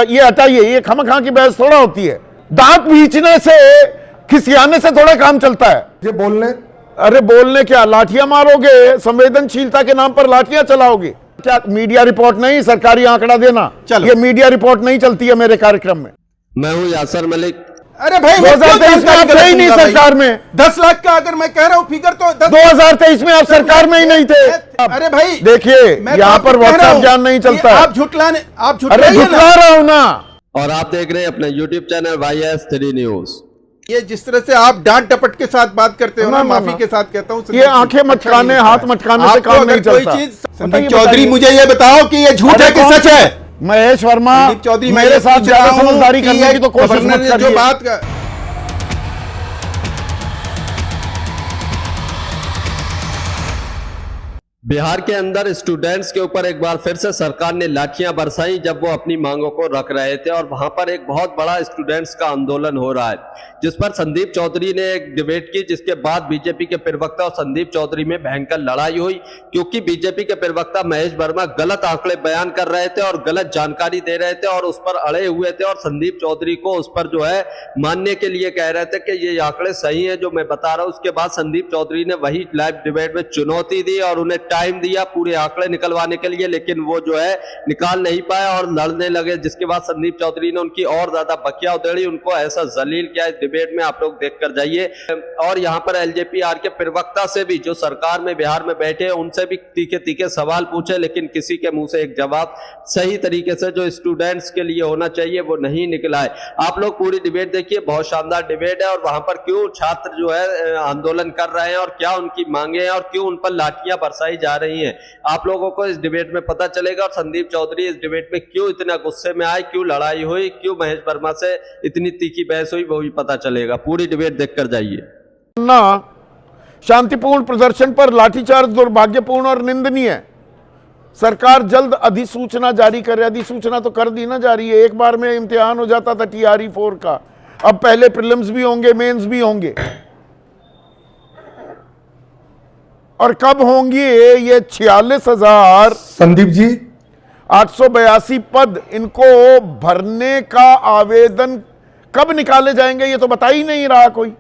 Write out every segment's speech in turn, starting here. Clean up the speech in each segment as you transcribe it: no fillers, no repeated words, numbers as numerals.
ये हटाइए, ये खामखा की बहस थोड़ा होती है। दांत बीचने से, खिसियाने से थोड़ा काम चलता है। ये बोलने, अरे बोलने क्या, लाठियां मारोगे? संवेदनशीलता के नाम पर लाठियां चलाओगे क्या? मीडिया रिपोर्ट नहीं, सरकारी आंकड़ा देना, ये मीडिया रिपोर्ट नहीं चलती है मेरे कार्यक्रम में। मैं हूं यासर मलिक। अरे भाई 2023 में आप थे ही नहीं सरकार में। 10 लाख का अगर मैं कह रहा हूं फिगर तो 2023 में आप सरकार में ही नहीं थे। अरे भाई देखिए, यहाँ पर व्हाट्सएप ज्ञान नहीं चलता। आप झुटला रहा हूं ना। और आप देख रहे हैं अपने YouTube चैनल YS3 न्यूज। ये जिस तरह से आप डांट डपट के साथ बात करते हो ना, माफी के साथ कहता हूं, ये आंखें मटकाने, हाथ मटकाने से काम नहीं चलता। संदीप चौधरी, मुझे ये बताओ कि ये झूठ है कि सच है? महेश वर्मा, चौधरी मेरे साथ ज्यादा समझदारी करने की तो कोशिश मत करिए। जो बात का बिहार के अंदर स्टूडेंट्स के ऊपर एक बार फिर से सरकार ने लाठियां बरसाई जब वो अपनी मांगों को रख रहे थे, और वहां पर एक बहुत बड़ा स्टूडेंट्स का आंदोलन हो रहा है, जिस पर संदीप चौधरी ने एक डिबेट की, जिसके बाद बीजेपी के प्रवक्ता और संदीप चौधरी में भयंकर लड़ाई हुई, क्योंकि बीजेपी के प्रवक्ता महेश वर्मा गलत आंकड़े बयान कर रहे थे और गलत जानकारी दे रहे थे और उस पर अड़े हुए थे, और संदीप चौधरी को उस पर जो है मानने के लिए कह रहे थे कि ये आंकड़े सही है जो मैं बता रहा हूं। उसके बाद संदीप चौधरी ने वही लाइव डिबेट में चुनौती दी और उन्हें टाइम दिया पूरे आंकड़े निकलवाने के लिए, लेकिन वो जो है निकाल नहीं पाए और लड़ने लगे, जिसके बाद संदीप चौधरी ने उनकी और ज्यादा बखिया उधेड़ी, उनको ऐसा जलील किया इस डिबेट में, आप लोग देख कर जाइए। और यहाँ पर एलजेपीआर के प्रवक्ता से भी, जो सरकार में बिहार में बैठे हैं, उनसे भी तीखे तीखे सवाल पूछे, लेकिन किसी के मुंह से एक जवाब सही तरीके से जो स्टूडेंट्स के लिए होना चाहिए वो नहीं निकला है। आप लोग पूरी डिबेट देखिए, बहुत शानदार डिबेट है, और वहां पर क्यों छात्र जो है आंदोलन कर रहे हैं और क्या उनकी मांगे हैं और क्यों उन पर लाठियां बरसाई जा रही हैं, आप लोगों को इस डिबेट में पता चलेगा। और संदीप चौधरी इस डिबेट में क्यों इतना गुस्से में आए, क्यों लड़ाई हुई, क्यों महेश वर्मा से इतनी तीखी बहस हुई, वो भी पता चलेगा। पूरी डिबेट देखकर जाइए ना। शांतिपूर्ण प्रदर्शन पर लाठीचार्ज दुर्भाग्यपूर्ण और निंदनीय है। सरकार जल्द अधिसूचना जारी करे। अधिसूचना तो कर दी ना जारी है, एक बार में इम्तिहान हो जाता था TRE 4 का, अब पहले प्रीलिम्स भी होंगे, मेंस भी होंगे, और कब होंगी ये 46,000 संदीप जी 882 पद, इनको भरने का आवेदन कब निकाले जाएंगे ये तो बता ही नहीं रहा कोई।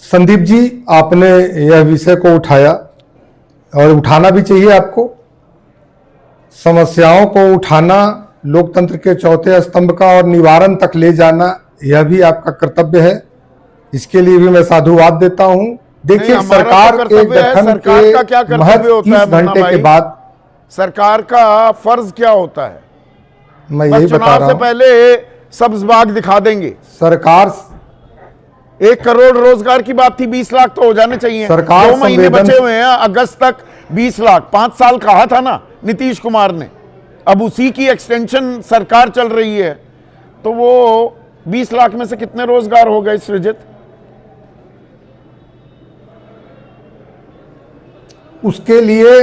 संदीप जी, आपने यह विषय को उठाया और उठाना भी चाहिए आपको। समस्याओं को उठाना, लोकतंत्र के चौथे स्तंभ का और निवारण तक ले जाना, यह भी आपका कर्तव्य है। इसके लिए भी मैं साधुवाद देता हूं। देखिए, सरकार के गठन के महज 30 घंटे के बाद सरकार का फर्ज क्या होता है? मैं यही बता रहा हूं, से पहले सब्ज बाग दिखा देंगे। सरकार 1 करोड़ रोजगार की बात थी, 20 लाख तो हो जाने चाहिए। सरकार 2 महीने बचे हुए हैं, अगस्त तक 20 लाख, 5 साल कहा था ना नीतीश कुमार ने, अब उसी की एक्सटेंशन सरकार चल रही है, तो वो 20 लाख में से कितने रोजगार हो गए सृजित? उसके लिए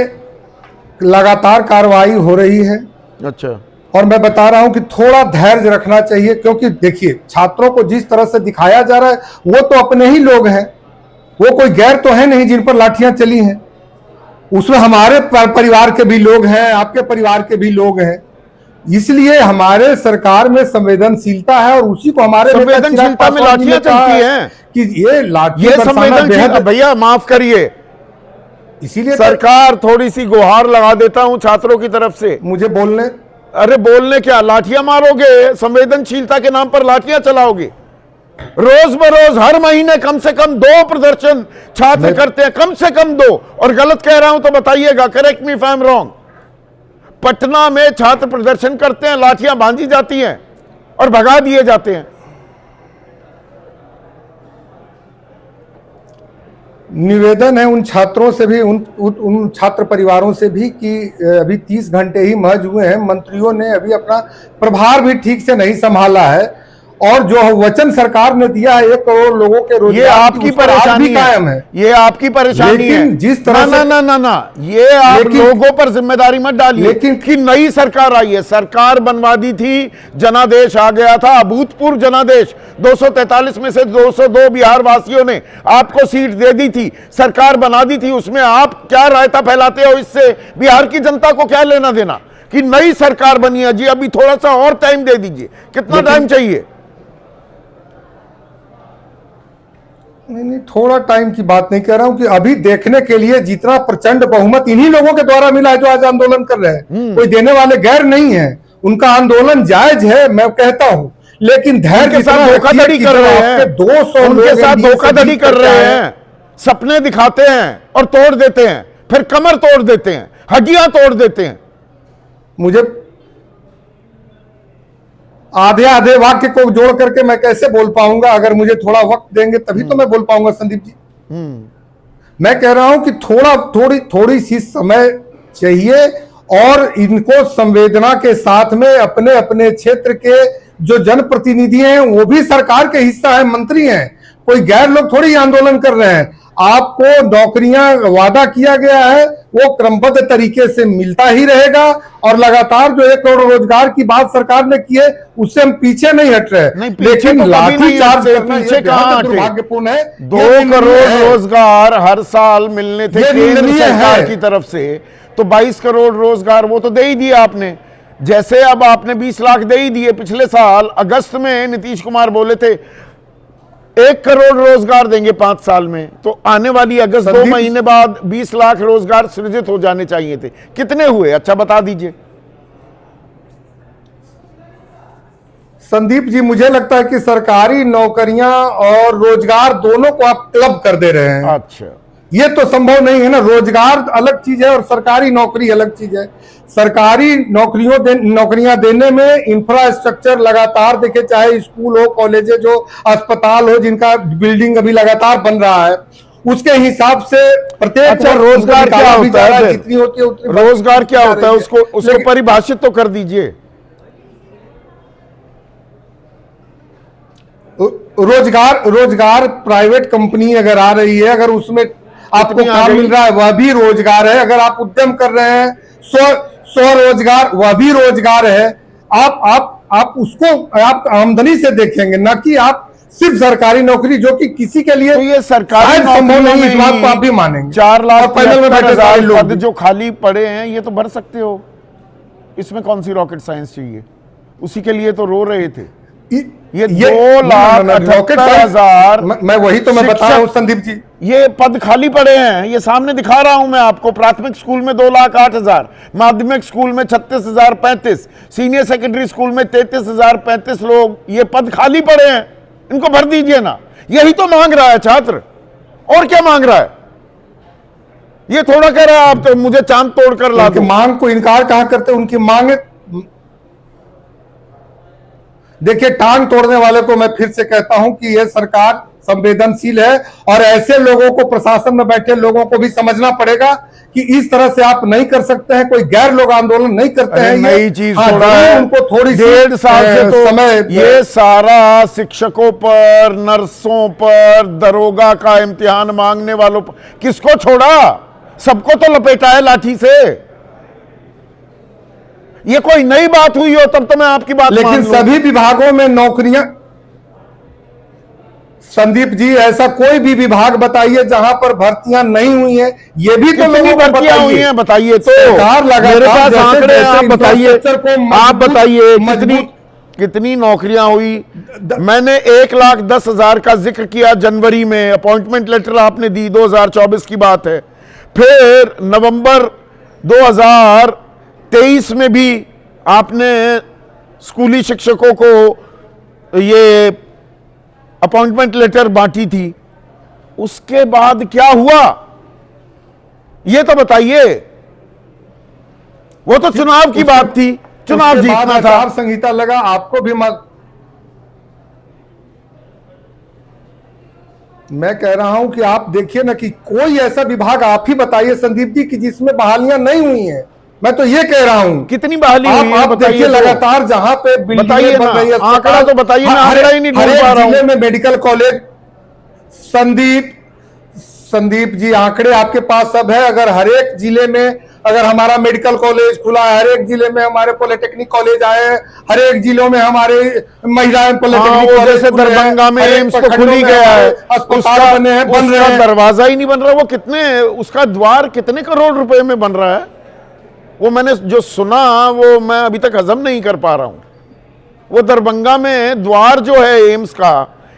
लगातार कार्रवाई हो रही है। अच्छा, और मैं बता रहा हूं कि थोड़ा धैर्य रखना चाहिए, क्योंकि देखिए, छात्रों को जिस तरह से दिखाया जा रहा है वो तो अपने ही लोग हैं, वो कोई गैर तो है नहीं जिन पर लाठियां चली हैं। उसमें हमारे परिवार के भी लोग हैं, आपके परिवार के भी लोग हैं, इसलिए हमारे सरकार में संवेदनशीलता है और उसी को हमारे संवेदनशीलता में लाठियां चलती हैं कि ये लाठियां संवेदनशीलता। भैया माफ करिए, इसीलिए सरकार थोड़ी सी गुहार लगा देता हूं छात्रों की तरफ से। मुझे बोलने, अरे बोलने क्या, लाठियां मारोगे? संवेदनशीलता के नाम पर लाठियां चलाओगे? रोज बरोज हर महीने कम से कम 2 प्रदर्शन छात्र करते हैं, कम से कम 2, और गलत कह रहा हूं तो बताइएगा, correct me if I am wrong. Patna में छात्र प्रदर्शन करते हैं, लाठियां बांधी जाती हैं और भगा दिए जाते हैं। निवेदन है उन छात्रों से भी, उन छात्र परिवारों से भी कि अभी 30 घंटे ही महज हुए हैं, मंत्रियों ने अभी अपना प्रभार भी ठीक से नहीं संभाला है और जो वचन सरकार ने दिया है 1 करोड़ लोगों के रोजगार ये आपकी उस पर आज परेशानी भी कायम है। ये आपकी परेशानी है। लेकिन जिस तरह ना से ना ना ना ये आप लेकिन- लोगों पर जिम्मेदारी मत डालिए। लेकिन- कि नई सरकार आई है, सरकार बनवा दी थी, जनादेश आ गया था, अभूतपूर्व जनादेश, 243 में से 202 बिहार वासियों ने आपको सीट दे दी थी, सरकार बना दी थी, उसमें आप क्या रायता फैलाते हो? इससे बिहार की जनता को क्या लेना देना? कि नई सरकार बनी है जी, अभी थोड़ा सा और टाइम दे दीजिए। कितना टाइम चाहिए? नहीं, थोड़ा टाइम की बात नहीं कर रहा हूं कि अभी देखने के लिए जितना प्रचंड बहुमत इन्हीं लोगों के द्वारा मिला है जो आज आंदोलन कर रहे हैं, कोई देने वाले गैर नहीं है। उनका आंदोलन जायज है, मैं कहता हूं, लेकिन धैर्य उनके साथ धोखाधड़ी कर रहे हैं, 200 उनके साथ धोखाधड़ी कर रहे हैं, सपने दिखाते हैं और तोड़ देते हैं, फिर कमर तोड़ देते हैं, हड्डियां तोड़ देते हैं। मुझे आधे आधे वाक्य को जोड़ करके मैं कैसे बोल पाऊंगा? अगर मुझे थोड़ा वक्त देंगे तभी तो मैं बोल पाऊंगा संदीप जी। मैं कह रहा हूं कि थोड़ी सी समय चाहिए और इनको संवेदना के साथ में अपने अपने क्षेत्र के जो जनप्रतिनिधि हैं वो भी सरकार के हिस्सा है, मंत्री हैं, कोई गैर लोग थोड़ी आंदोलन कर रहे हैं। आपको नौकरियां वादा किया गया है वो क्रमबद्ध तरीके से मिलता ही रहेगा और लगातार जो 1 करोड़ रोजगार की बात सरकार ने की है उससे हम पीछे नहीं हट रहे। नहीं, पीछे लेकिन तो कभी नहीं लाठीचार्ज हटते, करना पीछे ये कहाँ बेहद हटे? दुर्भाग्यपूर्ण है। 2 करोड़ रोजगार हर साल मिलने थे ये केंद्र निंदनीय सरकार है। की तरफ से, तो 22 करोड़ रोजगार वो तो दे ही दिया आपने। जैसे अब आपने 20 लाख दे ही दिए। पिछले साल अगस्त में नीतीश कुमार बोले थे 1 करोड़ रोजगार देंगे 5 साल में, तो आने वाली अगस्त 2 महीने बाद 20 लाख रोजगार सृजित हो जाने चाहिए थे। कितने हुए? अच्छा बता दीजिए। संदीप जी, मुझे लगता है कि सरकारी नौकरियां और रोजगार दोनों को आप क्लब कर दे रहे हैं। अच्छा, ये तो संभव नहीं है ना। रोजगार अलग चीज है और सरकारी नौकरी अलग चीज है। सरकारी नौकरियां देने में इंफ्रास्ट्रक्चर लगातार देखे, चाहे स्कूल हो, कॉलेजेज हो, अस्पताल हो, जिनका बिल्डिंग अभी लगातार बन रहा है, उसके हिसाब से प्रत्येक अच्छा रोजगार क्या होता है? जितनी होती है उतनी रोजगार क्या होता है? उसको परिभाषित तो कर दीजिए। रोजगार प्राइवेट कंपनी अगर आ रही है, अगर उसमें आपको काम मिल रहा है वह भी रोजगार है। अगर आप उद्यम कर रहे हैं स्वरोजगार वह भी रोजगार है। आप उसको आप आमदनी से देखेंगे, ना कि आप सिर्फ सरकारी नौकरी, जो कि किसी के लिए तो ये सरकारी संभव नहीं, नौकरियों इस बात में को आप भी मानेंगे। 4,73,000 पद जो खाली पड़े हैं ये तो भर सकते हो। इसमें कौन सी रॉकेट साइंस चाहिए? उसी के लिए तो रो रहे थे। ये 2,78,000 मैं वही तो मैं बता रहा हूं संदीप जी, ये पद खाली पड़े हैं। ये सामने दिखा रहा हूं मैं आपको। प्राथमिक स्कूल में 2,08,000, माध्यमिक स्कूल में 36,035, सीनियर सेकेंडरी स्कूल में 33,035 लोग, ये पद खाली पड़े हैं, इनको भर दीजिए ना। यही तो मांग रहा है छात्र, और क्या मांग रहा है? ये थोड़ा कह रहा है आप तो मुझे चांद तोड़कर ला दो। मांग को इनकार कहां करते? उनकी मांग, देखिए, टांग तोड़ने वाले को मैं फिर से कहता हूं कि यह सरकार संवेदनशील है और ऐसे लोगों को, प्रशासन में बैठे लोगों को भी समझना पड़ेगा कि इस तरह से आप नहीं कर सकते हैं। कोई गैर लोग आंदोलन नहीं करते हैं। नई चीज थोड़ा है, उनको थोड़ी 1.5 साल से तो समय ये सारा शिक्षकों पर, नर्सों पर, दरोगा का इम्तिहान मांगने वालों पर किसको छोड़ा? सबको तो लपेटा है लाठी से। ये कोई नई बात हुई हो तब तो मैं आपकी बात मान लेकिन लूं। सभी विभागों में नौकरियां, संदीप जी, ऐसा कोई भी विभाग बताइए जहां पर भर्तियां नहीं हुई हैं। ये भी तो लोगों को भर्तियां हुई हैं बताइए तो। सरकार लगातार मेरे पास आंकड़े हैं, आप बताइए, आप बताइए कितनी नौकरियां हुई। मैंने 1,10,000 का जिक्र किया जनवरी में, अपॉइंटमेंट लेटर आपने दी, 2024 की बात है। फिर नवंबर 2023 में भी आपने स्कूली शिक्षकों को ये अपॉइंटमेंट लेटर बांटी थी। उसके बाद क्या हुआ ये तो बताइए। वो तो चुनाव की बात थी, चुनाव जीतना था। आचार संहिता लगा, आपको भी मैं कह रहा हूं कि आप देखिए ना कि कोई ऐसा विभाग आप ही बताइए संदीप जी कि जिसमें बहालियां नहीं हुई हैं। मैं तो ये कह रहा हूं कितनी बहाली हुई है आप बताइए देखिए तो। लगातार जहां पे बताइए बिल्डिंगें ना, बन रही है, आंकड़ा तो बताइए ना, आंकड़ा ही नहीं ढूंढ हर पा एक रहा जिले हूं। में मेडिकल कॉलेज। संदीप जी आंकड़े आपके पास सब है। अगर हर एक जिले में अगर हमारा मेडिकल कॉलेज खुला है, हर एक जिले में हमारे पॉलिटेक्निक कॉलेज आए हैं, हर एक जिलों में हमारे महिलाएं पॉलिटेक्निक वो कॉलेज जैसे खुले हैं, दरभंगा में हर एक एम्स तो प्रखंडों खुल ही में गया है, हमारे अस्पताल बने हैं, बन रहे उसका हैं। दरवाजा ही नहीं बन रहा। वो कितने, उसका द्वार कितने करोड़ रुपए में बन रहा है? वो मैंने जो सुना वो मैं अभी तक हजम नहीं कर पा रहा हूं। वो दरभंगा में द्वार जो है एम्स का,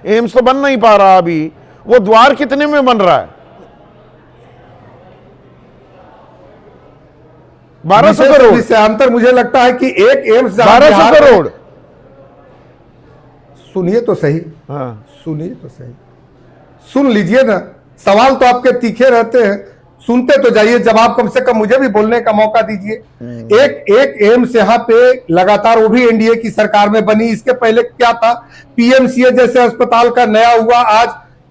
एम्स तो बन नहीं पा रहा अभी, वो द्वार कितने में बन रहा है? 1200 करोड़। इससे अंतर मुझे लगता है कि एक एम्स 1200 करोड़। सुनिए तो सही, हाँ। सुनिए तो सही, सुन लीजिए ना। सवाल तो आपके तीखे रहते हैं, सुनते तो जाइए, जवाब कम से कम मुझे भी बोलने का मौका दीजिए। एक एम्स यहाँ पे लगातार, वो भी एनडीए की सरकार में बनी। इसके पहले क्या था, पीएमसीए जैसे अस्पताल का नया हुआ, आज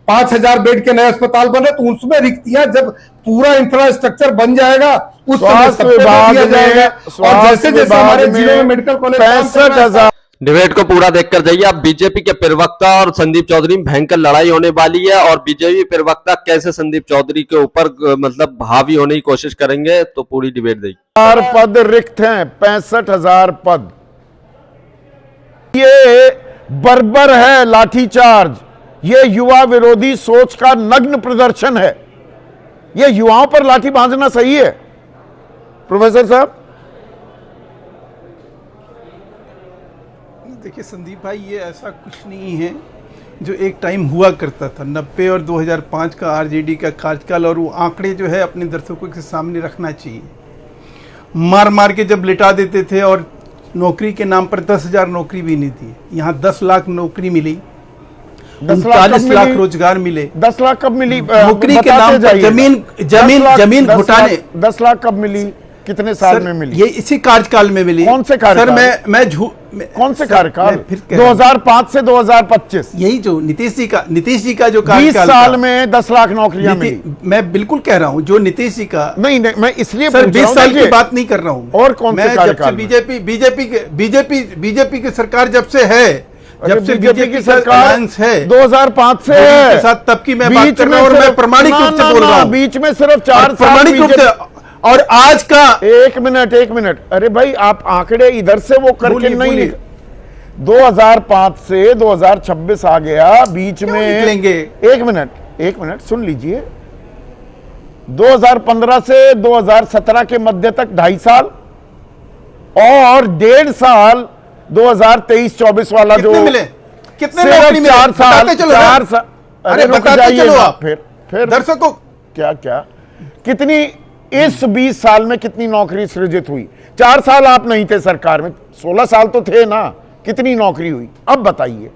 5000 बेड के नए अस्पताल बने, तो उसमें रिक्तियां जब पूरा इंफ्रास्ट्रक्चर बन जाएगा उस समय स्वास्थ्य सबको विभाग दिया जाएगा। में, और जैसे जैसे हमारे जिलों में मेडिकल कॉलेज 65,000। डिबेट को पूरा देखकर जाइए। अब बीजेपी के प्रवक्ता और संदीप चौधरी में भयंकर लड़ाई होने वाली है, और बीजेपी प्रवक्ता कैसे संदीप चौधरी के ऊपर मतलब हावी होने की कोशिश करेंगे, तो पूरी डिबेट देखिए। 1000 पद रिक्त हैं, 65,000 पद। ये बर्बर है लाठीचार्ज, ये युवा विरोधी सोच का नग्न प्रदर्शन है। ये युवाओं पर लाठी बांधना सही है प्रोफेसर साहब? देखिए संदीप भाई, ये ऐसा कुछ नहीं है जो एक टाइम हुआ करता था। 90 और 2005 का आरजेडी का कार्यकाल, और वो आंकड़े जो है अपने दर्शकों के सामने रखना चाहिए। मार मार के जब लिटा देते थे, और नौकरी के नाम पर 10,000 नौकरी भी नहीं थी। यहाँ 10 लाख नौकरी मिली, 39 लाख रोजगार मिले। 10 लाख कब मिली? नौकरी के नाम पर जमीन घोटाले। 10 लाख कब मिली? कितने साल में मिली? ये इसी कार्यकाल में मिली। कौन से कार्यकाल? सर मैं कौन से कार्यकाल? फिर 2005 से 2025, यही जो नीतीश जी का जो 20 कार्यकाल साल में 10 लाख नौकरियां मिली। मैं बिल्कुल कह रहा हूं जो नीतीश जी का। नहीं, मैं इसलिए सर पूछ रहा 20 हूं, साल की देखिए, बात नहीं कर रहा हूं। और कौन से कार्यकाल में? बीजेपी की सरकार जब से है, जब से बीजेपी की सरकार है 2005 से मोदी है। के साथ, तब की मैं बात कर रहा हूं, और मैं प्रमाणिक रूप से बोल रहा हूं। बीच में सिर्फ 4 साल प्रमाणिक रूप से, और आज का एक मिनट। अरे भाई, आप आंकड़े इधर से वो करके नहीं 2005 से 2026 आ गया, बीच में निकलेंगे। एक मिनट सुन लीजिए। 2015 से 2017 के मध्य तक 2.5 साल, और 1.5 साल 2023-24 वाला जो मिले, कितने नौकरी मिले? 4 साल। अरे बताते चलो आप, फिर दर्शकों क्या कितनी इस 20 साल में कितनी नौकरी सृजित हुई? 4 साल आप नहीं थे सरकार में, 16 साल तो थे ना, कितनी नौकरी हुई? अब बताइए,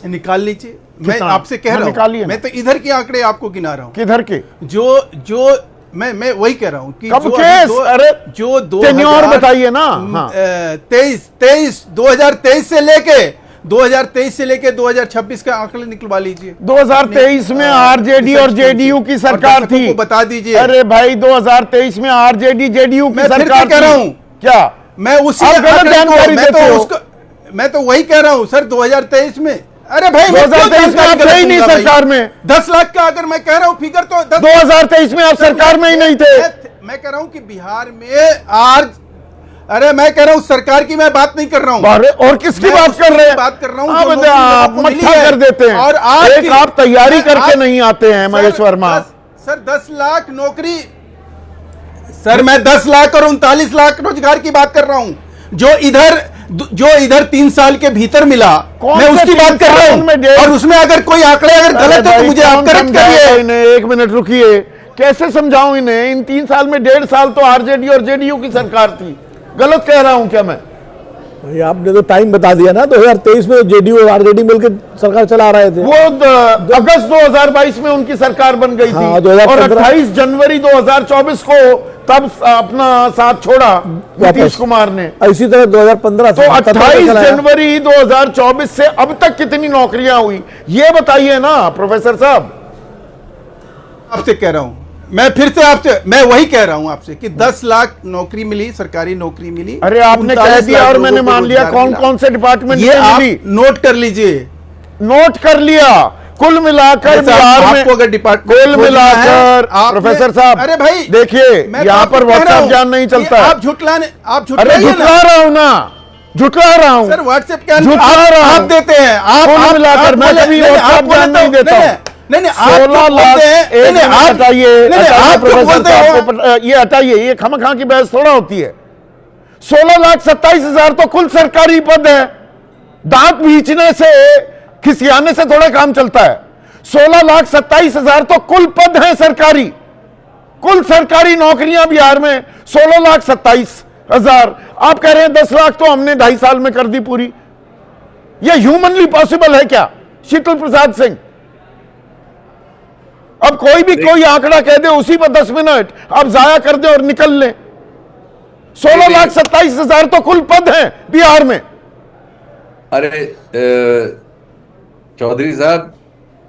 निकाल लीजिए। मैं आपसे कह रहा हूं, मैं तो इधर के आंकड़े आपको गिना रहा हूं। किधर के? जो मैं वही कह रहा हूं कि कब के? अरे जो 2000 बताइए ना। हाँ। 2023 से लेके 2026 का आंकड़े निकलवा लीजिए। 2023 में आरजेडी और जेडीयू की सरकार थी, बता दीजिए। अरे भाई, 2023 में आरजेडी जेडीयू की सरकार कह रहा हूं क्या? मैं उसी मैं तो वही कह रहा हूं सर। 2023 में, अरे भाई 2023 में आप थे ही नहीं सरकार में। 10 लाख का अगर मैं कह रहा हूं फिगर, तो 2023 में आप सरकार में ही नहीं थे। मैं कह रहा हूं कि बिहार में आज, अरे मैं कह रहा हूं सरकार की मैं बात नहीं कर रहा हूं। और किसकी बात कर रहे हैं? बात कर रहा हूं आप मट्ठा कर देते हैं, और आज आप तैयारी करके नहीं आते हैं महेश वर्मा। सर 10 लाख नौकरी, सर मैं 10 लाख और 39 लाख रोजगार की बात कर रहा हूं, जो इधर 3 साल के भीतर मिला, मैं उसकी बात कर रहा हूं। और उसमें अगर कोई आंकड़े अगर गलत है तो मुझे आप करेक्ट करिए। 1 मिनट रुकिए, कैसे समझाऊं इन्हें? इन 3 साल में 1.5 साल तो आरजेडी और जेडीयू की सरकार थी। गलत कह रहा हूं क्या मैं? भाई आपने तो टाइम बता दिया ना, 2023 में जेडीयू और आरजेडी मिलकर सरकार चला रहे थे। वो अगस्त 2022 में उनकी सरकार बन गई थी। हाँ, 2015 और 28 जनवरी 2024 को तब अपना साथ छोड़ा नीतीश कुमार ने। इसी तरह 2015 तो 28 जनवरी 2024 से अब तक कितनी नौकरियां हुई, ये बताइए ना प्रोफेसर साहब। आपसे कह रहा हूं मैं फिर से आपसे मैं वही कह रहा हूं आपसे कि 10 लाख नौकरी मिली, सरकारी नौकरी मिली। अरे आपने कह 39 दिया लाख और लोगों मैंने को मान लिया रोजगार कौन मिला। कौन से डिपार्टमेंट ये में आप मिली, नोट कर लीजिए। नोट कर लिया। कुल मिलाकर जैसे बिहार में, आपको अगर डिपार्टमेंट कुल मिलाकर प्रोफेसर साहब, अरे भाई देखिए मैं यहाँ तो पर आपको कह रहा व्हाट्सएप हूं ज्ञान नहीं कि चलता है। आप झुटलाने, आप अरे झुटलाइए झुटला ना रहा हूं ना, झुटला रहा हूं सर। व्हाट्सएप क्या झुटला रहा आप हूं। देते हैं, आप कुल मिलाकर मैं कभी व्हाट्सएप ज्ञान नहीं देता हूं। नहीं नहीं 16 लाख एक मिनट हटाइए, हटाइए प्रोफेसर साहब को, ये हटाइए, ये खामखा की बहस थोड़ा होती है। 16,27,000 तो कुल सरकारी पद है। दांत भींचने से, खिसियाने से थोड़ा काम चलता है। 16,27,000 तो कुल पद हैं सरकारी, कुल सरकारी नौकरियां बिहार में 16,27,000। आप कह रहे हैं 10 लाख तो हमने 2.5 साल में कर दी पूरी। यह ह्यूमनली पॉसिबल है क्या शीतल प्रसाद सिंह? अब कोई भी कोई आंकड़ा कह दे, उसी पर 10 मिनट आप जाया कर दे और निकल ले। 16,27,000 तो कुल पद हैं बिहार में। अरे चौधरी साहब,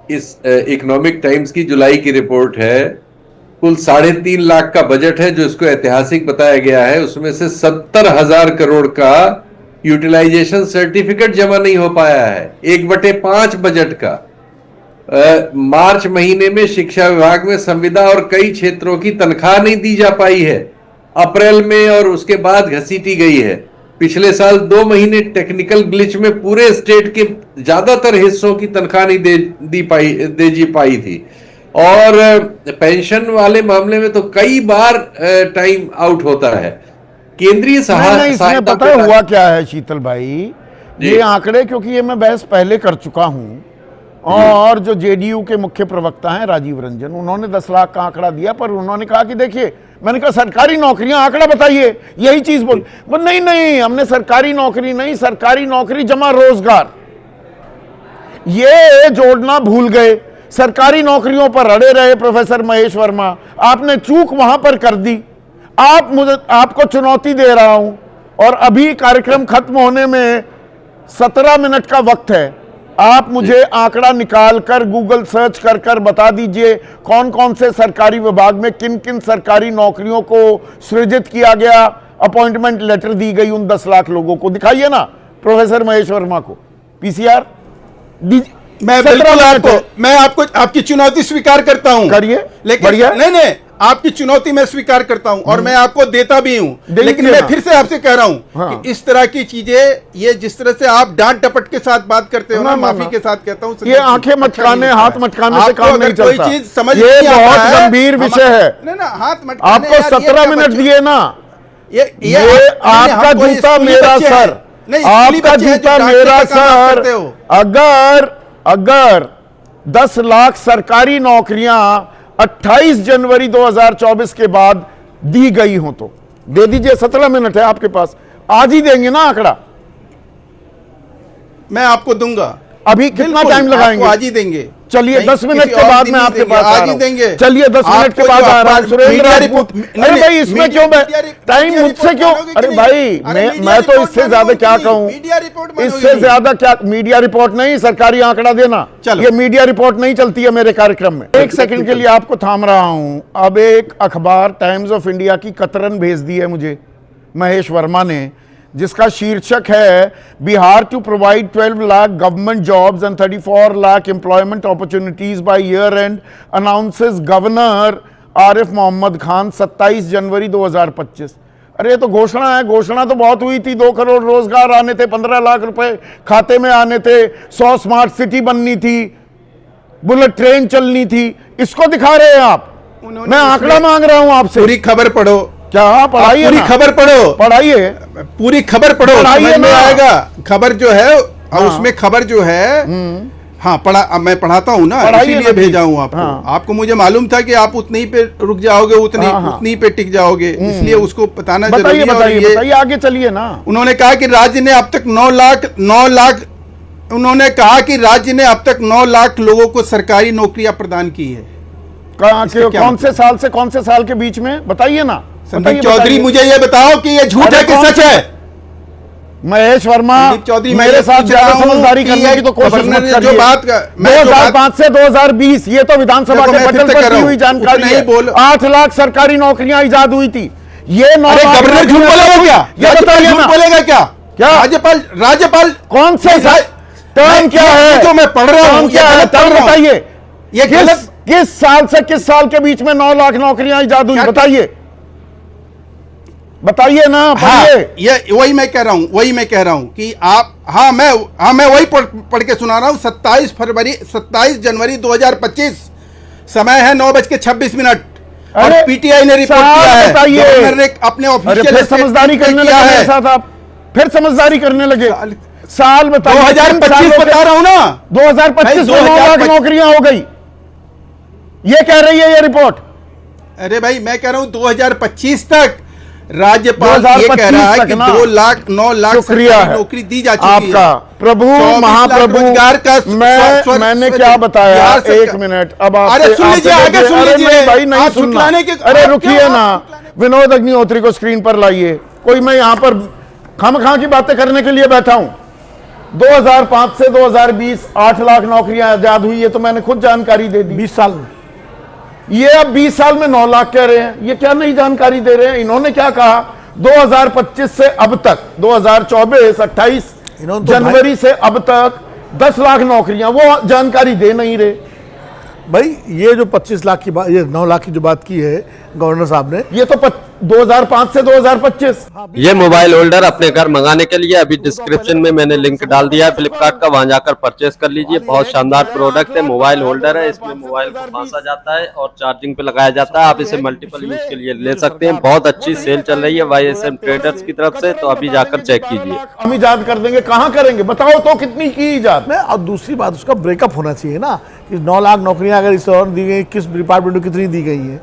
इस इकोनॉमिक टाइम्स की जुलाई की रिपोर्ट है। कुल 3.5 लाख का बजट है जो इसको ऐतिहासिक बताया गया है। उसमें से 70,000 करोड़ का यूटिलाइजेशन सर्टिफिकेट जमा नहीं हो पाया है। 1/5 बजट का मार्च महीने में शिक्षा विभाग में संविदा और कई क्षेत्रों की तनख्वाह नहीं दी जा पाई है। अप्रैल में और उसके बाद घसीटी गई है। पिछले साल 2 महीने टेक्निकल ग्लिच में पूरे स्टेट के ज्यादातर हिस्सों की तनख्वाह नहीं दे पाई थी। और पेंशन वाले मामले में तो कई बार टाइम आउट होता है। केंद्रीय इसमें पता है हुआ क्या है शीतल भाई, ये आंकड़े, क्योंकि ये मैं बहस पहले कर चुका हूं, और जो जेडीयू के मुख्य प्रवक्ता हैं राजीव रंजन, उन्होंने 10 लाख का आंकड़ा दिया, पर उन्होंने कहा कि देखिए, मैंने कहा सरकारी नौकरियां, आंकड़ा बताइए, यही चीज बोल। नहीं नहीं, हमने सरकारी नौकरी नहीं, सरकारी नौकरी जमा रोजगार, ये जोड़ना भूल गए। सरकारी नौकरियों पर अड़े रहे प्रोफेसर महेश वर्मा, आपने चूक वहां पर कर दी। आपको चुनौती दे रहा हूं, और अभी कार्यक्रम खत्म होने में 17 मिनट का वक्त है। आप मुझे आंकड़ा निकाल कर गूगल सर्च कर कर बता दीजिए कौन कौन से सरकारी विभाग में किन किन सरकारी नौकरियों को सृजित किया गया, अपॉइंटमेंट लेटर दी गई उन 10 लाख लोगों को। दिखाइए ना प्रोफेसर महेश वर्मा को पीसीआर। मैं बिल्कुल मैं आपको आपकी चुनौती स्वीकार करता हूं, करिए, लेकिन बढ़िया। नहीं आपकी चुनौती मैं स्वीकार करता हूं और मैं आपको देता भी हूं, लेकिन मैं फिर से आपसे कह रहा हूं हाँ। कि इस तरह की चीजें, ये जिस तरह से आप डांट डपट के साथ बात करते हो ना, माफी के साथ कहता हूं, ये आंखें मटकाने, हाथ मटकाने से काम नहीं चलता। कोई चीज समझ ये नहीं आता बहुत है, गंभीर विषय है। नहीं ना, हाथ मटकाने, आपको 17 मिनट दिए ना, ये आपका जूता मेरा सर, आपका जूता मेरा सर। अगर 10 लाख सरकारी नौकरियां 28 जनवरी 2024 के बाद दी गई हो तो दे दीजिए। 17 मिनट है आपके पास, आज ही देंगे ना आंकड़ा? मैं आपको दूंगा। अभी कितना टाइम लगाएंगे? आज ही देंगे। चलिए 10 मिनट के बाद मैं आपके पास आज ही देंगे। चलिए 10 मिनट के बाद आ रहा हूं। सुरेंद्र राजपूत, अरे भाई इसमें क्यों टाइम मुझसे क्यों? अरे भाई मैं तो इससे ज्यादा क्या कहूं, इससे ज्यादा क्या? मीडिया रिपोर्ट नहीं, सरकारी आंकड़ा देना, ये मीडिया रिपोर्ट नहीं चलती है मेरे कार्यक्रम में। एक सेकंड के लिए आपको थाम रहा हूं। अब एक अखबार टाइम्स ऑफ इंडिया की कतरन भेज दी है मुझे महेश वर्मा ने, जिसका शीर्षक है Bihar to provide 12 lakh government jobs and 34 lakh employment opportunities by year end, announces governor Arif Mohammad Khan 27 January 2025। अरे ये तो घोषणा है, घोषणा तो बहुत हुई थी। 2 करोड़ रोजगार आने थे, 15 लाख रुपए खाते में आने थे, 100 स्मार्ट सिटी बननी थी, बुलेट ट्रेन चलनी थी। इसको दिखा रहे हैं आप। मैं आंकड़ा मांग रहा हूं आपसे। पूरी खबर पढ़ो। क्या पढ़ाइए? पूरी खबर पढ़ो, पढ़ाइए, पूरी खबर पढ़ो, समझ में आएगा। खबर जो है, और उसमें खबर जो है, हाँ मैं पढ़ाता हूँ ना, इसीलिए भेजा हूँ आपको। आपको मुझे मालूम था कि आप उतनी ही पे रुक जाओगे, उतनी ही पे टिक जाओगे, इसलिए उसको बताना जरूरी है। बताइए, आगे चलिए ना। उन्होंने कहा कि राज्य ने अब तक 9 लाख उन्होंने कहा कि राज्य ने अब तक 9 लाख लोगों को सरकारी नौकरियां प्रदान की है। कौन से साल से कौन से साल के बीच में? बताइए ना संदीप चौधरी, मुझे ये बताओ कि ये झूठ है कि सच है? महेश वर्मा संदीप चौधरी, मैं मेरे ये साथ पूछ रहा ज्यादा हूं समझदारी कि करने ये की तो कोशिश गवर्नर मत ने जो करिए। बात का- मैं जो 2005 से 2020 ये तो विधानसभा देखो, के मैं फिर पटल से पर कह रहा दी हूं, हुई जानकारी उतना ही है। बोल- 8 लाख सरकारी नौकरियां इजाद हुई थी। ये 9 अरे लाख गवर्नर झूठ नौकरियां बोलेगा क्या? ये राज्यपाल बताइए झूठ ना, बोलेगा क्या? क्या? राज्यपाल कौन से टर्म क्या है? जो मैं पढ़ रहा हूं, टर्म क्या ये है? गलत पढ़ टर्म रहा हूं। बताइए। ये गलत किस साल से किस साल के बीच में 9 लाख नौकरियां इजाद हुई? क्या- बताइए ना, हाँ, पढ़िए। ये वही मैं कह रहा हूं कि आप मैं वही पढ़ के सुना रहा हूं। 27 जनवरी 2025 समय है 9:26 और अरे, पीटीआई ने रिपोर्ट साल किया है। बताइए। गवर्नर ने अपने अरे ऑफिशियल फिर समझदारी करने लगे मेरे साथ आप, फिर समझदारी करने लगे। साल बताइए। 2025 बता रहा हूं ना। 2025 में 9 लाख नौकरियां हो गई, ये कह रही है ये रिपोर्ट। अरे भाई, मैं कह रहा हूं 2025 तक राज्यपाल ये कह रहा है कि 9 लाख शुक्रिया है नौकरी दी जा चुकी आपका है। प्रभु 24 लाख महाप्रभु। रोजगार का मैंने क्या बताया? बिहार सरकार- एक मिनट, अब आप अरे सुन लीजिए, आगे सुन लीजिए भाई, नहीं आप सुनना। झुठलाने के अरे आप रुकिए क्यों- ना, विनोद अग्निहोत्री को स्क्रीन पर लाइए। कोई मैं यहां पर खामखा की बातें करने के लिए बैठा हूं? 2005 से 2020 8 लाख नौकरियां आजाद हुई, ये तो मैंने खुद जानकारी दे दी। 20 साल में ये अब 20 साल में 9 लाख कह रहे हैं, ये क्या नई जानकारी दे रहे हैं? इन्होंने क्या कहा? 2025 से अब तक 2024 28 इन्होंने तो जनवरी से अब तक 10 लाख नौकरियां, वो जानकारी दे नहीं रहे। भाई ये जो 25 लाख की बात, ये 9 लाख की जो बात की है गवर्नर साहब ने, ये तो 2005 से 2025। ये मोबाइल होल्डर अपने घर मंगाने के लिए अभी डिस्क्रिप्शन में मैंने लिंक डाल दिया है फ्लिपकार्ट का, वहां जाकर परचेस कर लीजिए। बहुत शानदार प्रोडक्ट है, मोबाइल होल्डर है, इसमें मोबाइल को फांसा जाता है और चार्जिंग पे लगाया जाता है। आप इसे मल्टीपल यूज के लिए ले सकते हैं। बहुत अच्छी सेल चल रही है YSM ट्रेडर्स की तरफ से, तो अभी जाकर चेक कीजिए। हम इजाद कर देंगे, कहां करेंगे बताओ तो, कितनी की इजाद? में और दूसरी बात उसका ब्रेकअप होना चाहिए ना कि 9 लाख नौकरियां अगर इस और दी गई, किस डिपार्टमेंट को कितनी दी गई है,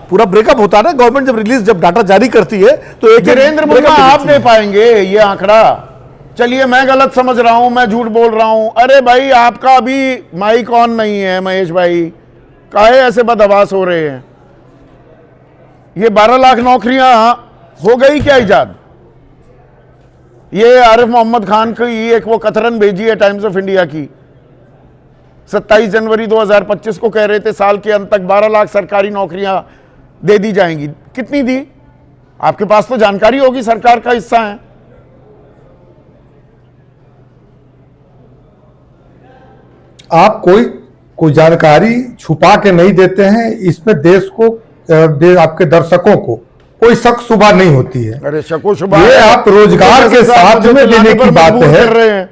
पूरा ब्रेकअप होता है ना। गवर्नमेंट जब डाटा जारी करती है तो एक वीरेंद्र मुर्मा आप दे पाएंगे ये आंकड़ा? चलिए मैं गलत समझ रहा हूं, मैं झूठ बोल रहा हूं। अरे भाई आपका अभी माइक ऑन नहीं है महेश भाई, काहे ऐसे बदहवास हो रहे हैं? ये 12 लाख नौकरियां हो गई क्या इजाद? ये आरिफ मोहम्मद खान की एक वो कतरन भेजी है टाइम्स ऑफ इंडिया की, 27 जनवरी 2025 को कह रहे थे साल के अंत तक 12 लाख सरकारी नौकरियां दे दी जाएंगी। कितनी दी? आपके पास तो जानकारी होगी, सरकार का हिस्सा है। आप कोई जानकारी छुपा के नहीं देते हैं, इसमें देश को आपके दर्शकों को कोई शक शुबा नहीं होती है। अरे शको शुबा ये है। आप रोजगार के साथ में देने की बात मजबूर है। कर रहे हैं,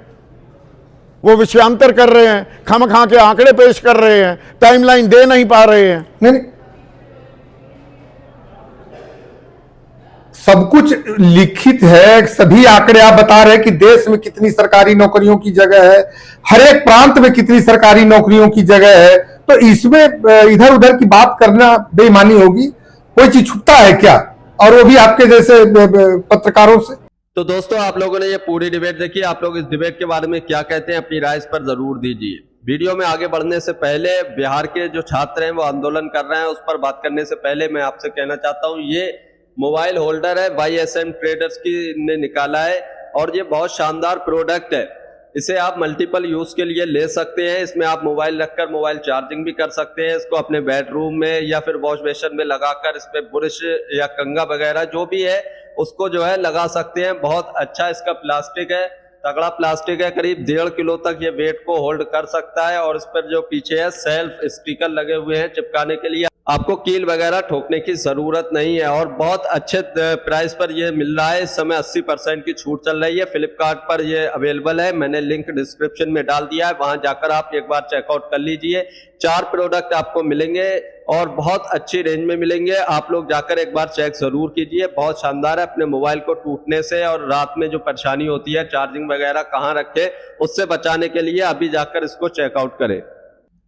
वो विषयांतर कर रहे हैं, खामखा के आंकड़े पेश कर रहे हैं, टाइमलाइन दे नहीं पा रहे हैं। नहीं, सब कुछ लिखित है, सभी आंकड़े आप बता रहे हैं कि देश में कितनी सरकारी नौकरियों की जगह है, हर एक प्रांत में कितनी सरकारी नौकरियों की जगह है, तो इसमें इधर उधर की बात करना बेईमानी होगी। कोई चीज छुपता है क्या, और वो भी आपके जैसे पत्रकारों से? तो दोस्तों आप लोगों ने ये पूरी डिबेट देखी, आप लोग इस डिबेट के बारे में क्या कहते हैं, अपनी राय इस पर जरूर दीजिए। वीडियो में आगे बढ़ने से पहले बिहार के जो छात्र हैं वो आंदोलन कर रहे हैं, उस पर बात करने से पहले मैं आपसे कहना चाहता हूँ, ये मोबाइल होल्डर है, YSM ट्रेडर्स की ने निकाला है और ये बहुत शानदार प्रोडक्ट है। इसे आप मल्टीपल यूज के लिए ले सकते हैं। इसमें आप मोबाइल रखकर मोबाइल चार्जिंग भी कर सकते हैं। इसको अपने बेडरूम में या फिर वॉश बेसिन में लगाकर इस पे ब्रश या कंघा वगैरह जो भी है उसको जो है लगा सकते हैं। बहुत अच्छा इसका प्लास्टिक है, तगड़ा प्लास्टिक है, करीब 1.5 किलो तक ये वेट को होल्ड कर सकता है। और इस पर जो पीछे है सेल्फ स्टिकर लगे हुए हैं चिपकाने के लिए, आपको कील वगैरह ठोकने की जरूरत नहीं है और बहुत अच्छे प्राइस पर ये मिल रहा है। इस समय 80% की छूट चल रही है, फ्लिपकार्ट पर ये अवेलेबल है। मैंने लिंक डिस्क्रिप्शन में डाल दिया है, वहां जाकर आप एक बार चेकआउट कर लीजिए। 4 प्रोडक्ट आपको मिलेंगे और बहुत अच्छी रेंज में मिलेंगे। आप लोग जाकर एक बार चेक जरूर कीजिए, बहुत शानदार है। अपने मोबाइल को टूटने से और रात में जो परेशानी होती है चार्जिंग वगैरह कहाँ रखे, उससे बचाने के लिए अभी जाकर इसको चेकआउट करें।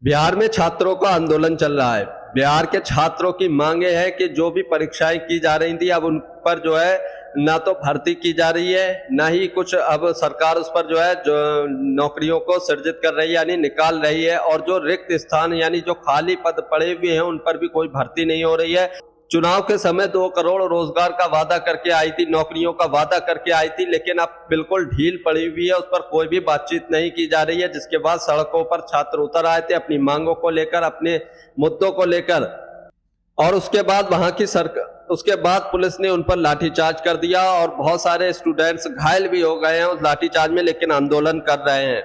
बिहार में छात्रों का आंदोलन चल रहा है। बिहार के छात्रों की मांगे है कि जो भी परीक्षाएं की जा रही थी अब उन पर जो है ना तो भर्ती की जा रही है, ना ही कुछ अब सरकार उस पर जो है जो नौकरियों को सृजित कर रही है यानी निकाल रही है। और जो रिक्त स्थान यानी जो खाली पद पड़े हुए हैं उन पर भी कोई भर्ती नहीं हो रही है। चुनाव के समय 2 करोड़ रोजगार का वादा करके आई थी, नौकरियों का वादा करके आई थी, लेकिन अब बिल्कुल ढील पड़ी हुई है, उस पर कोई भी बातचीत नहीं की जा रही है। जिसके बाद सड़कों पर छात्र उतर आए थे अपनी मांगों को लेकर, अपने मुद्दों को लेकर, और उसके बाद पुलिस ने उन पर लाठीचार्ज कर दिया और बहुत सारे स्टूडेंट्स घायल भी हो गए हैं उस लाठीचार्ज में, लेकिन आंदोलन कर रहे हैं।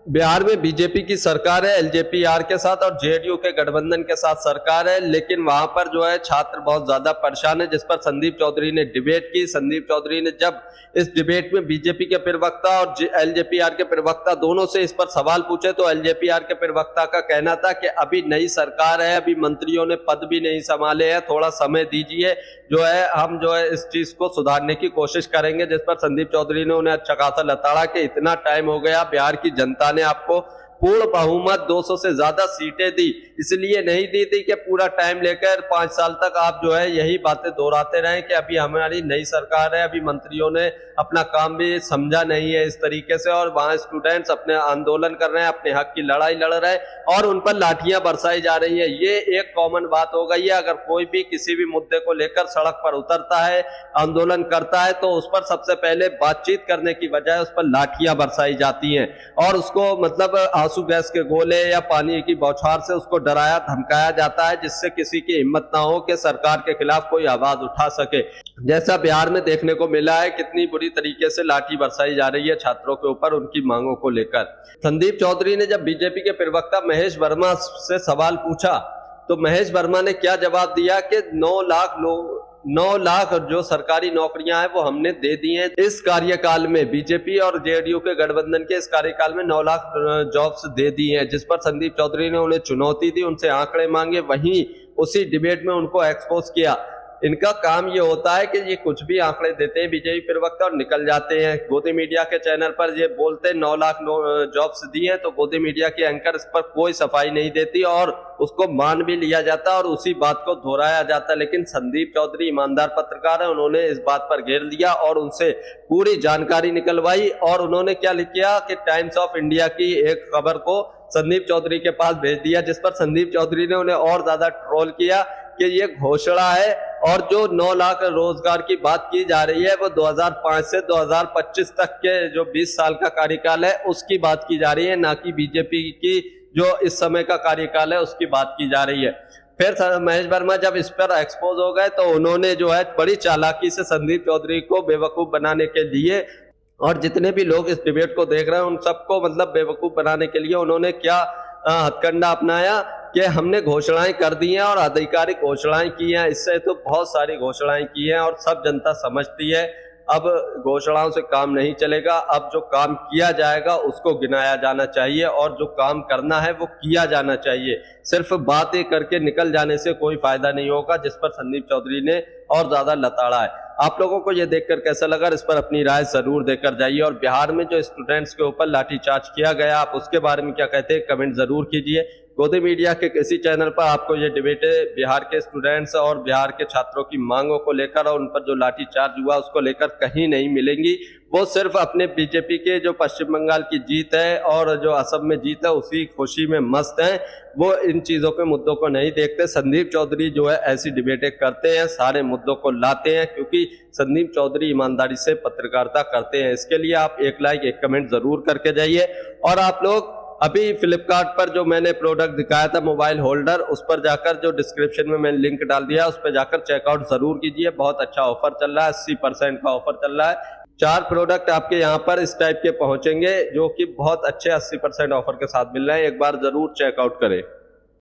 बिहार में बीजेपी की सरकार है, एलजेपीआर के साथ, और जेडीयू के गठबंधन के साथ सरकार है, लेकिन वहां पर जो है छात्र बहुत ज्यादा परेशान है, जिस पर संदीप चौधरी ने डिबेट की। संदीप चौधरी ने जब इस डिबेट में बीजेपी के प्रवक्ता और एलजेपीआर के प्रवक्ता दोनों से इस पर सवाल पूछे, तो एलजेपीआर के प्रवक्ता का कहना था कि अभी नई सरकार है, अभी मंत्रियों ने पद भी नहीं संभाले हैं, थोड़ा समय दीजिए, जो है हम जो है इस चीज को सुधारने की कोशिश करेंगे। जिस पर संदीप चौधरी ने उन्हें अच्छा खासा लताड़ा कि इतना टाइम हो गया, बिहार की जनता ने आपको पूर्ण बहुमत 200 से ज्यादा सीटें दी, इसलिए नहीं दी थी कि पूरा टाइम लेकर 5 साल तक आप जो है यही बातें दोहराते रहें कि अभी हमारी नई सरकार है, अभी मंत्रियों ने अपना काम भी समझा नहीं है इस तरीके से, और वहां स्टूडेंट्स अपने आंदोलन कर रहे हैं, अपने हक की लड़ाई लड़ रहे हैं और उन पर लाठियां बरसाई जा रही है। ये एक कॉमन बात हो गई है। अगर कोई भी किसी भी मुद्दे को लेकर सड़क पर उतरता है, आंदोलन करता है, तो उस पर सबसे पहले बातचीत करने की बजाय उस पर लाठियां बरसाई जाती हैं और उसको मतलब आंसू गैस के गोले या पानी की बौछार से उसको डराया धमकाया जाता है, जिससे किसी की हिम्मत ना हो कि सरकार के खिलाफ कोई आवाज उठा सके। जैसा बिहार में देखने को मिला है, कितनी बुरी तरीके से लाठी बरसाई जा रही है छात्रों के ऊपर उनकी मांगों को लेकर। संदीप चौधरी ने जब बीजेपी के प्रवक्ता महेश वर्मा से सवाल पूछा, तो महेश वर्मा ने क्या जवाब दिया कि 9 लाख जो सरकारी नौकरियां हैं वो हमने दे दी हैं इस कार्यकाल में। बीजेपी और जेडीयू के गठबंधन के इस कार्यकाल में 9 लाख जॉब्स दे दी हैं, जिस पर संदीप चौधरी ने उन्हें चुनौती दी, उनसे आंकड़े मांगे, वहीं उसी डिबेट में उनको एक्सपोज किया। इनका काम ये होता है कि ये कुछ भी आंकड़े देते हैं बीजेपी प्रवक्ता और निकल जाते हैं। गोदी मीडिया के चैनल पर ये बोलते हैं 9 लाख जॉब्स दी हैं, तो गोदी मीडिया के एंकर इस पर कोई सफाई नहीं देती और उसको मान भी लिया जाता और उसी बात को दोहराया जाता। लेकिन संदीप चौधरी ईमानदार पत्रकार है, उन्होंने इस बात पर घेर लिया और उनसे पूरी जानकारी निकलवाई और उन्होंने क्या लिख किया कि टाइम्स ऑफ इंडिया की एक खबर को संदीप चौधरी के पास भेज दिया, जिस पर संदीप चौधरी ने उन्हें और ज्यादा ट्रोल किया कि ये घोषणा है और जो 9 लाख रोजगार की बात की जा रही है वो 2005 से 2025 तक के जो 20 साल का कार्यकाल है उसकी बात की जा रही है, ना कि बीजेपी की जो इस समय का कार्यकाल है उसकी बात की जा रही है। फिर महेश वर्मा जब इस पर एक्सपोज हो गए तो उन्होंने जो है बड़ी चालाकी से संदीप चौधरी को बेवकूफ बनाने के लिए और जितने भी लोग इस डिबेट को देख रहे हैं उन सबको मतलब बेवकूफ बनाने के लिए उन्होंने क्या हथकंडा अपनाया कि हमने घोषणाएं कर दी हैं और आधिकारिक घोषणाएं की हैं, इससे तो बहुत सारी घोषणाएं की हैं और सब जनता समझती है। अब घोषणाओं से काम नहीं चलेगा, अब जो काम किया जाएगा उसको गिनाया जाना चाहिए और जो काम करना है वो किया जाना चाहिए। सिर्फ बातें करके निकल जाने से कोई फायदा नहीं होगा, जिस पर संदीप चौधरी ने और ज्यादा लताड़ा है। आप लोगों को यह देखकर कैसा लगा, इस पर अपनी राय जरूर देकर जाइए। और बिहार में जो स्टूडेंट्स के ऊपर लाठीचार्ज किया गया आप उसके बारे में क्या कहते हैं कमेंट जरूर कीजिए। गोदी मीडिया के किसी चैनल पर आपको ये डिबेटें बिहार के स्टूडेंट्स और बिहार के छात्रों की मांगों को लेकर और उन पर जो लाठीचार्ज हुआ उसको लेकर कहीं नहीं मिलेंगी। वो सिर्फ अपने बीजेपी के जो पश्चिम बंगाल की जीत है और जो असम में जीत है उसी खुशी में मस्त हैं, वो इन चीजों के मुद्दों को नहीं देखते। संदीप चौधरी जो है ऐसी डिबेटें करते हैं, सारे मुद्दों को लाते हैं, क्योंकि संदीप चौधरी ईमानदारी से पत्रकारिता करते हैं। इसके लिए आप एक लाइक एक कमेंट जरूर करके जाइए। और आप लोग अभी फ्लिपकार्ट पर जो मैंने प्रोडक्ट दिखाया था मोबाइल होल्डर, उस पर जाकर जो डिस्क्रिप्शन में मैंने लिंक डाल दिया उस पर जाकर चेकआउट जरूर कीजिए। बहुत अच्छा ऑफर चल रहा है, 80% का ऑफर चल रहा है। 4 प्रोडक्ट आपके यहाँ पर इस टाइप के पहुंचेंगे जो कि बहुत अच्छे 80% ऑफर के साथ मिल रहे हैं। एक बार जरूर चेकआउट करें।